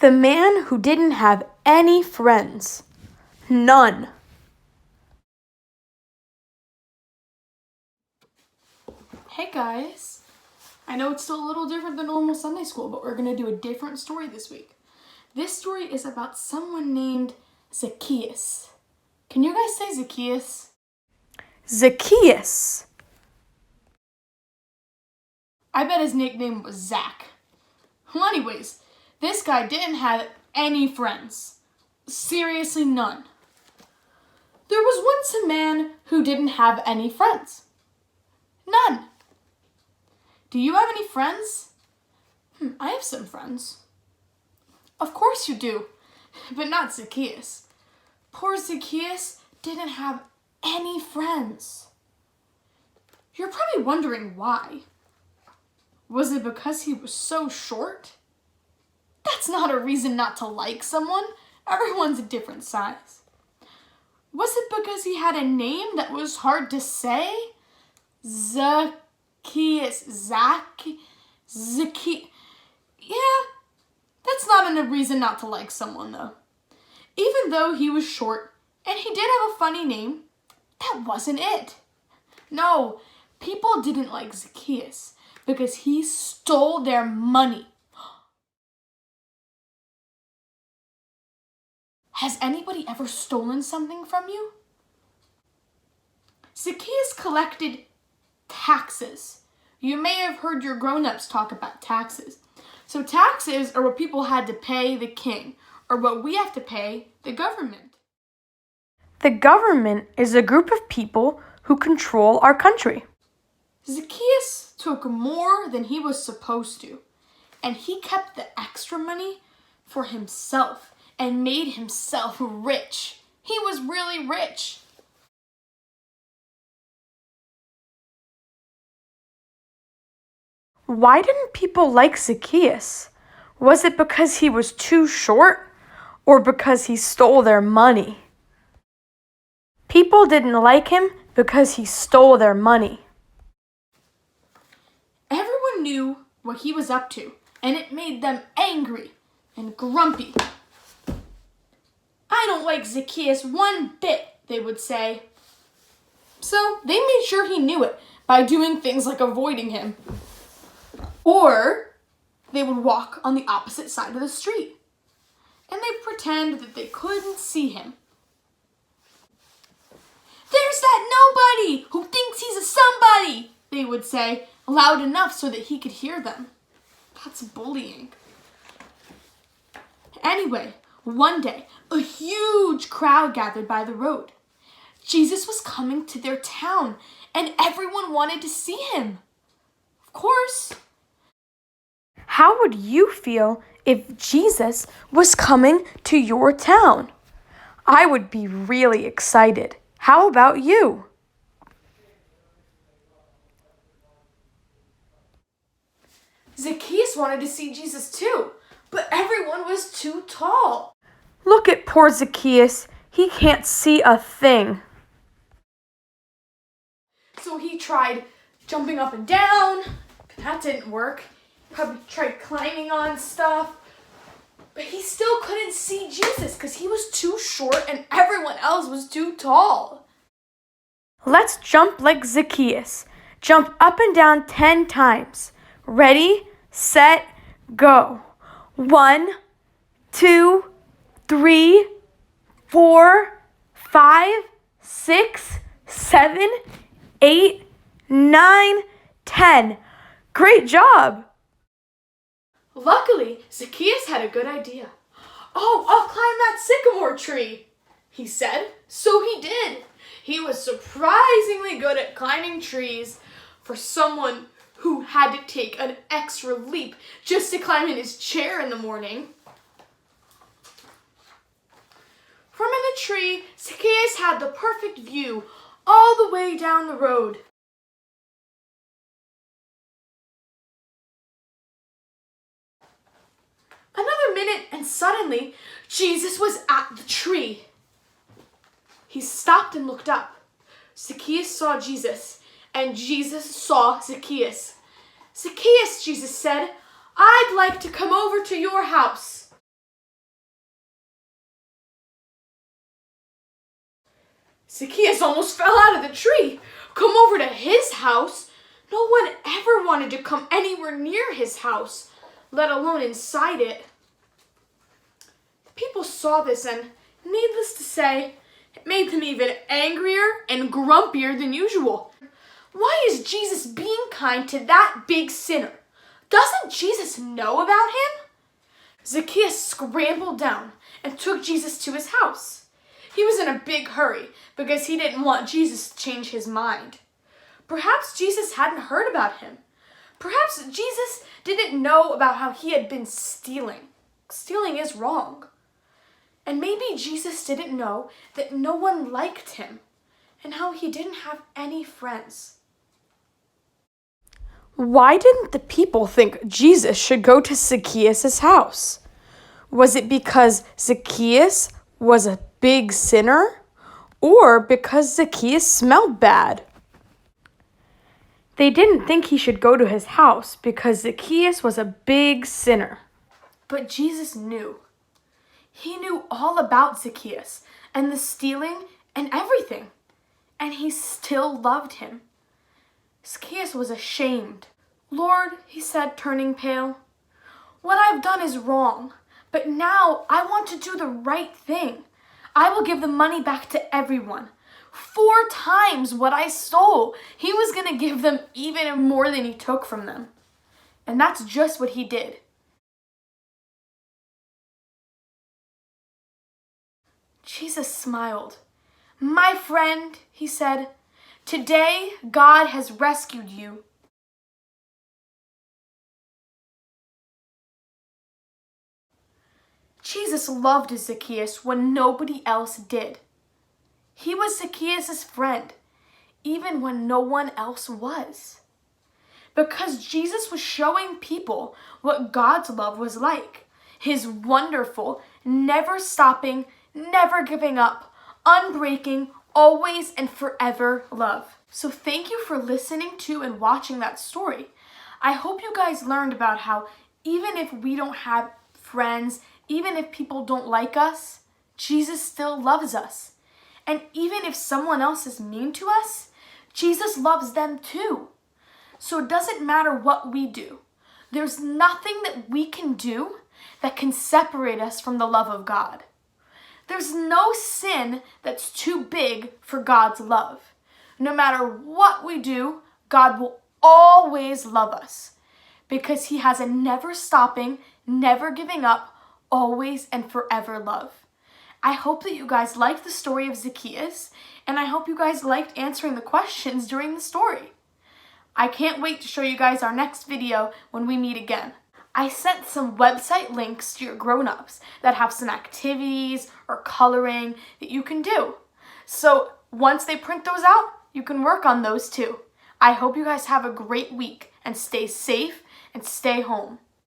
The man who didn't have any friends. None. Hey guys, I know it's still a little different than normal Sunday school, but we're going to do a different story this week. This story is about someone named Zacchaeus. Can you guys say Zacchaeus? Zacchaeus. I bet his nickname was Zach. Well, anyways, this guy didn't have any friends. Seriously, none. There was once a man who didn't have any friends. None. Do you have any friends? I have some friends. Of course you do, but not Zacchaeus. Poor Zacchaeus didn't have any friends. You're probably wondering why. Was it because he was so short? That's not a reason not to like someone. Everyone's a different size. Was it because he had a name that was hard to say? Zacchaeus. Yeah, that's not a reason not to like someone though. Even though he was short and he did have a funny name, that wasn't it. No, people didn't like Zacchaeus because he stole their money. Has anybody ever stolen something from you? Zacchaeus collected taxes. You may have heard your grown-ups talk about taxes. So taxes are what people had to pay the king, or what we have to pay the government. The government is a group of people who control our country. Zacchaeus took more than he was supposed to, and he kept the extra money for himself and made himself rich. He was really rich. Why didn't people like Zacchaeus? Was it because he was too short or because he stole their money? People didn't like him because he stole their money. Everyone knew what he was up to, and it made them angry and grumpy. I don't like Zacchaeus one bit, they would say. So they made sure he knew it by doing things like avoiding him. Or they would walk on the opposite side of the street, and they'd pretend that they couldn't see him. There's that nobody who thinks he's a somebody, they would say, loud enough so that he could hear them. That's bullying. Anyway, one day, a huge crowd gathered by the road. Jesus was coming to their town, and everyone wanted to see him. Of course. How would you feel if Jesus was coming to your town? I would be really excited. How about you? Zacchaeus wanted to see Jesus too, but everyone was too tall. Look at poor Zacchaeus. He can't see a thing. So he tried jumping up and down, but that didn't work. Probably tried climbing on stuff, but he still couldn't see Jesus because he was too short and everyone else was too tall. Let's jump like Zacchaeus. Jump up and down 10 times. Ready, set, go. 1, 2, 3, 4, 5, 6, 7, 8, 9, 10. Great job! Luckily, Zacchaeus had a good idea. Oh, I'll climb that sycamore tree, he said. So he did. He was surprisingly good at climbing trees for someone who had to take an extra leap just to climb in his chair in the morning. From in the tree, Zacchaeus had the perfect view all the way down the road. Another minute and suddenly, Jesus was at the tree. He stopped and looked up. Zacchaeus saw Jesus, and Jesus saw Zacchaeus. Zacchaeus, Jesus said, I'd like to come over to your house. Zacchaeus almost fell out of the tree. Come over to his house? No one ever wanted to come anywhere near his house, let alone inside it. People saw this and, needless to say, it made them even angrier and grumpier than usual. Why is Jesus being kind to that big sinner? Doesn't Jesus know about him? Zacchaeus scrambled down and took Jesus to his house. He was in a big hurry because he didn't want Jesus to change his mind. Perhaps Jesus hadn't heard about him. Perhaps Jesus didn't know about how he had been stealing. Stealing is wrong. And maybe Jesus didn't know that no one liked him and how he didn't have any friends. Why didn't the people think Jesus should go to Zacchaeus' house? Was it because Zacchaeus was a big sinner, or because Zacchaeus smelled bad? They didn't think he should go to his house because Zacchaeus was a big sinner. But Jesus knew. He knew all about Zacchaeus and the stealing and everything. And he still loved him. Zacchaeus was ashamed. Lord, he said, turning pale, what I've done is wrong, but now I want to do the right thing. I will give the money back to everyone. 4 times what I stole. He was going to give them even more than he took from them. And that's just what he did. Jesus smiled. My friend, he said, today God has rescued you. Jesus loved Zacchaeus when nobody else did. He was Zacchaeus' friend, even when no one else was. Because Jesus was showing people what God's love was like. His wonderful, never stopping, never giving up, unbreaking, always and forever love. So thank you for listening to and watching that story. I hope you guys learned about how even if we don't have friends, even if people don't like us, Jesus still loves us. And even if someone else is mean to us, Jesus loves them too. So it doesn't matter what we do. There's nothing that we can do that can separate us from the love of God. There's no sin that's too big for God's love. No matter what we do, God will always love us because he has a never stopping, never giving up, always and forever love. I hope that you guys liked the story of Zacchaeus, and I hope you guys liked answering the questions during the story. I can't wait to show you guys our next video when we meet again. I sent some website links to your grown-ups that have some activities or coloring that you can do. So once they print those out, you can work on those too. I hope you guys have a great week and stay safe and stay home.